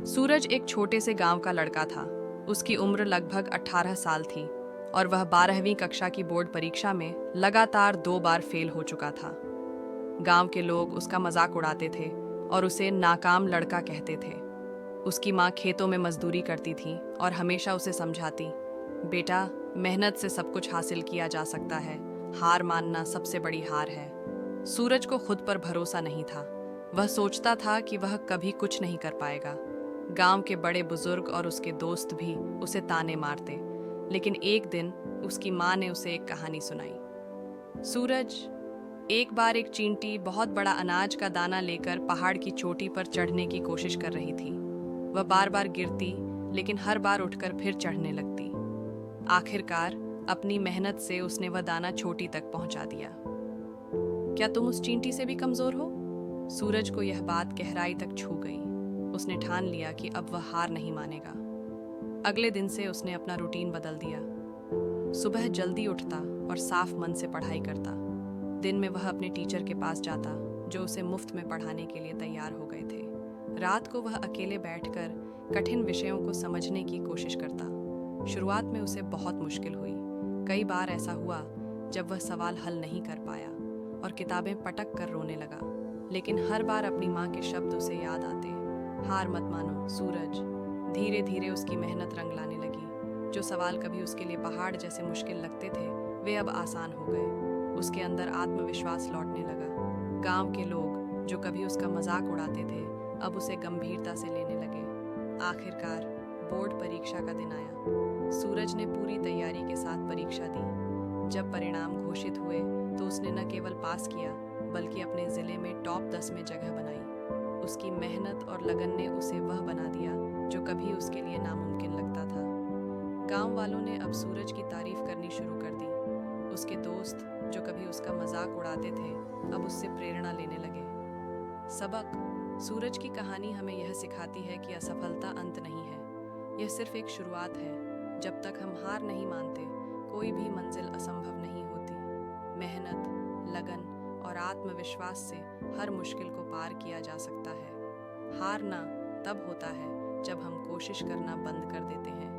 सूरज एक छोटे से गांव का लड़का था। उसकी उम्र लगभग 18 साल थी और वह 12वीं कक्षा की बोर्ड परीक्षा में लगातार 2 बार फेल हो चुका था। गांव के लोग उसका मजाक उड़ाते थे और उसे नाकाम लड़का कहते थे। उसकी माँ खेतों में मजदूरी करती थी और हमेशा उसे समझाती, बेटा, मेहनत से सब कुछ हासिल किया जा सकता है, हार मानना सबसे बड़ी हार है। सूरज को खुद पर भरोसा नहीं था। वह सोचता था कि वह कभी कुछ नहीं कर पाएगा। गांव के बड़े बुजुर्ग और उसके दोस्त भी उसे ताने मारते, लेकिन एक दिन उसकी माँ ने उसे एक कहानी सुनाई। सूरज, एक बार एक चींटी बहुत बड़ा अनाज का दाना लेकर पहाड़ की चोटी पर चढ़ने की कोशिश कर रही थी। वह बार बार गिरती, लेकिन हर बार उठकर फिर चढ़ने लगती। आखिरकार अपनी मेहनत से उसने वह दाना चोटी तक पहुंचा दिया। क्या तुम उस चींटी से भी कमजोर हो? सूरज को यह बात गहराई तक छू गई। उसने ठान लिया कि अब वह हार नहीं मानेगा। अगले दिन से उसने अपना रूटीन बदल दिया। सुबह जल्दी उठता और साफ मन से पढ़ाई करता। दिन में वह अपने टीचर के पास जाता, जो उसे मुफ्त में पढ़ाने के लिए तैयार हो गए थे। रात को वह अकेले बैठकर कठिन विषयों को समझने की कोशिश करता। शुरुआत में उसे बहुत मुश्किल हुई। कई बार ऐसा हुआ जब वह सवाल हल नहीं कर पाया और किताबें पटक कर रोने लगा, लेकिन हर बार अपनी माँ के शब्द उसे याद आते, हार मत मानो सूरज। धीरे धीरे उसकी मेहनत रंग लाने लगी। जो सवाल कभी उसके लिए पहाड़ जैसे मुश्किल लगते थे, वे अब आसान हो गए। उसके अंदर आत्मविश्वास लौटने लगा। गांव के लोग जो कभी उसका मजाक उड़ाते थे, अब उसे गंभीरता से लेने लगे। आखिरकार बोर्ड परीक्षा का दिन आया। सूरज ने पूरी तैयारी के साथ परीक्षा दी। जब परिणाम घोषित हुए तो उसने न केवल पास किया, बल्कि अपने जिले में टॉप 10 में जगह बनाई। उसकी मेहनत और लगन ने उसे वह बना दिया जो कभी उसके लिए नामुमकिन लगता था। गांव वालों ने अब सूरज की तारीफ करनी शुरू कर दी। उसके दोस्त जो कभी उसका मजाक उड़ाते थे, अब उससे प्रेरणा लेने लगे। सबक: सूरज की कहानी हमें यह सिखाती है कि असफलता अंत नहीं है, यह सिर्फ एक शुरुआत है। जब तक हम हार नहीं मानते, कोई भी मंजिल असंभव नहीं होती। मेहनत, लगन और आत्मविश्वास से हर मुश्किल को पार किया जा सकता है। हारना तब होता है जब हम कोशिश करना बंद कर देते हैं।